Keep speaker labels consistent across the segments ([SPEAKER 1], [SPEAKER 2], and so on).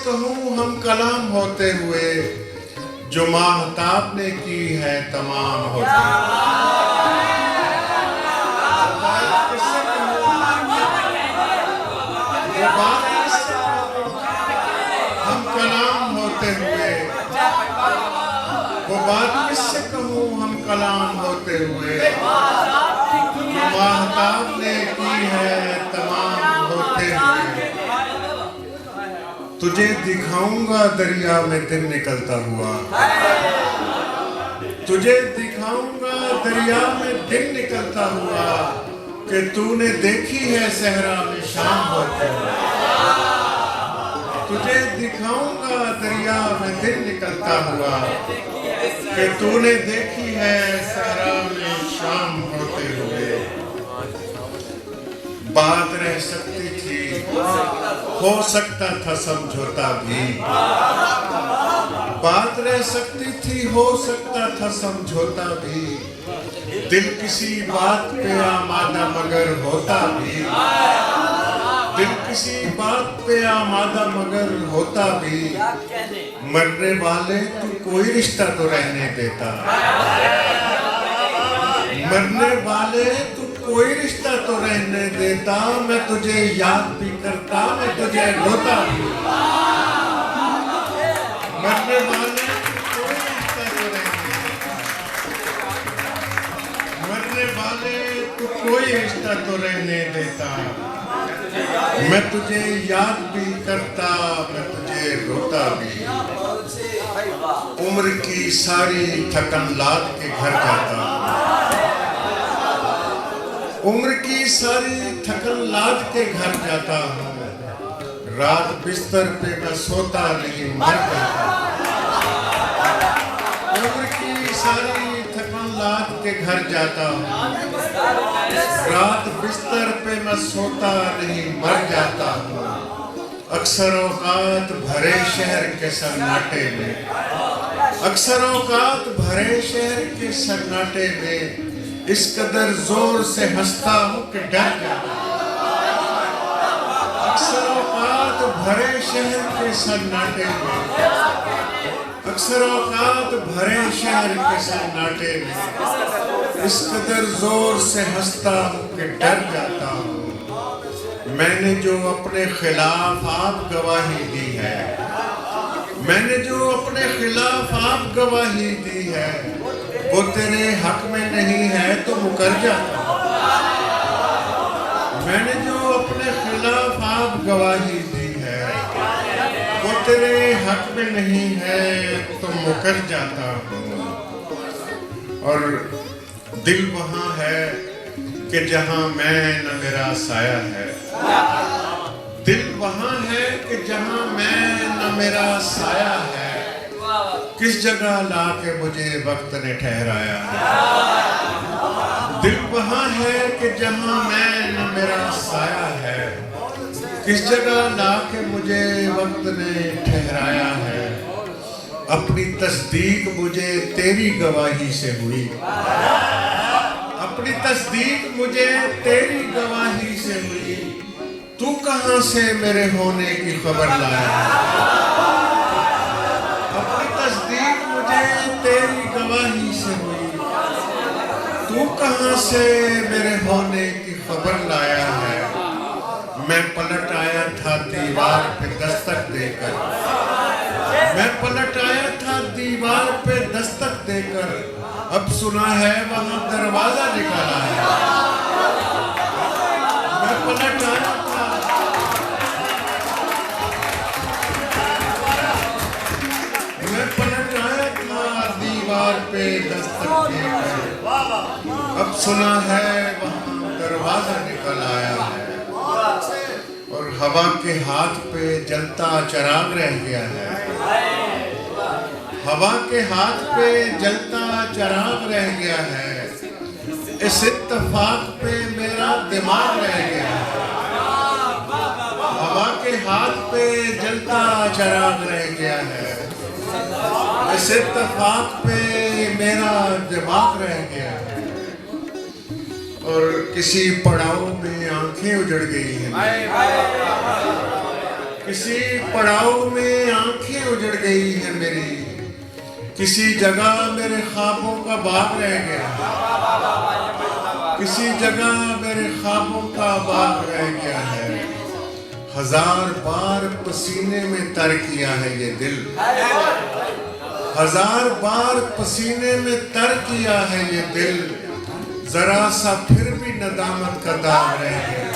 [SPEAKER 1] कहूँ हम कलाम होते हुए, जो माहताब ने की है तमाम होते हम कलाम होते हुए, वो बात किससे कहूँ हम कलाम होते हुए, जो माहताब ने की है तमाम होते हुए। तुझे दिखाऊंगा दरिया में दिन निकलता हुआ, तुझे दिखाऊंगा दरिया में दिन निकलता हुआ, कि तूने देखी है सहरा में शाम होते हुए। तुझे दिखाऊंगा दरिया में दिन निकलता हुआ, कि तूने देखी है सहरा में शाम होते हुए। बात रह सकती थी, हो सकता था समझौता भी, बात रह सकती थी, हो सकता था समझौता भी। दिल किसी बात पे आमादा मगर होता भी, दिल किसी बात पे आमादा मगर होता भी। मरने वाले तू कोई रिश्ता तो रहने देता, मरने वाले तू कोई रिश्ता तो रहने देता। मैं तुझे याद भी करता, मैं तुझे रोता भी। मरने वाले तू कोई रिश्ता तो रहने देता, मरने वाले तू कोई रिश्ता तो रहने देता। मैं तुझे याद भी करता, मैं तुझे रोता भी। उम्र की सारी थकन लाद के घर जाता, उम्र की सारी थकन लाद के घर जाता हूँ। रात बिस्तर पे मैं सोता नहीं मर जाता, उम्र की सारी थकन लाद के घर जाता हूँ। रात बिस्तर पे मैं सोता नहीं मर जाता हूँ। अक्सर औकात भरे शहर के सन्नाटे में, अक्सर औकात भरे शहर के सन्नाटे में, इस कदर जोर से हंसता हूँ कि डर जाता हूँ। अक्सर औकात भरे शहर के सन्नाटे में, अक्सर औकात भरे शहर के सन्नाटे में, इस कदर जोर से हंसता हूँ कि डर जाता हूँ। मैंने जो अपने खिलाफ आप गवाही दी है, मैंने जो अपने खिलाफ आप गवाही दी है, वो तेरे हक में नहीं है तो मुकर जाता। मैंने जो अपने खिलाफ आप गवाही दी है, वो तेरे हक में नहीं है तो मुकर जाता हूँ। और दिल वहाँ है कि जहाँ मैं न मेरा साया है, दिल वहाँ है कि जहाँ मैं न मेरा साया है। किस जगह लाके मुझे वक्त ने ठहराया है। दिल वहाँ है कि जहाँ मैं न मेरा साया है, किस जगह लाके मुझे वक्त ने ठहराया है। अपनी तस्दीक मुझे तेरी गवाही से हुई, अपनी तस्दीक मुझे तेरी गवाही से हुई। तू कहाँ से मेरे होने की खबर लाया, अपनी तस्दीक मुझे तेरी गवाही से हुई। तू कहाँ से मेरे होने की खबर लाया है। मैं पलट आया था दीवार पे दस्तक देकर, मैं पलट आया था दीवार पे दस्तक देकर, अब सुना है वहाँ दरवाजा निकाला है। मैं पलट आया था, मैं पलट आया था दीवार पे दस्तक देकर, अब सुना है वहाँ दरवाजा निकल आया है। और हवा के हाथ पे जलता चिराग रह गया है, हवा के हाथ पे जलता चिराग रह गया है। इस इत्तेफाक पे मेरा दिमाग रह गया है, हवा के हाथ पे जलता चिराग रह गया है। इस इत्तेफाक पे मेरा दिमाग रह गया है। और किसी पड़ाव में आंखें उजड़ गई हैं, किसी पड़ाव में आंखें उजड़ गई है मेरी, किसी जगह मेरे ख्वाबों का बाग रह गया, किसी जगह मेरे ख्वाबों का बाग रह गया है। हजार बार पसीने में तर किया है ये दिल, हजार बार पसीने में तर किया है ये दिल, जरा सा फिर भी नदामत का दाग रह गया।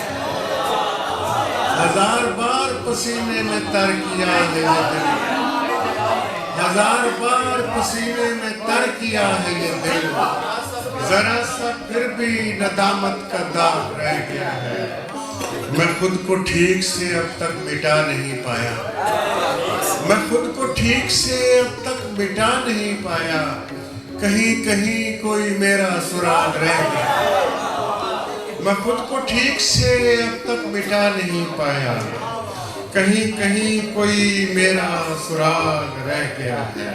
[SPEAKER 1] हजार बार पसीने में तर किया है ये दिल, हजार बार पसीने में तर किया है ये दिल, जरा सा फिर भी नदामत का दाग रह गया है। मैं खुद को ठीक से अब तक मिटा नहीं पाया, मैं खुद को ठीक से अब तक मिटा नहीं पाया, कहीं कहीं कोई मेरा सुराग रह गया। मैं खुद को ठीक से अब तक मिटा नहीं पाया, कहीं कहीं कोई मेरा सुराग रह गया है।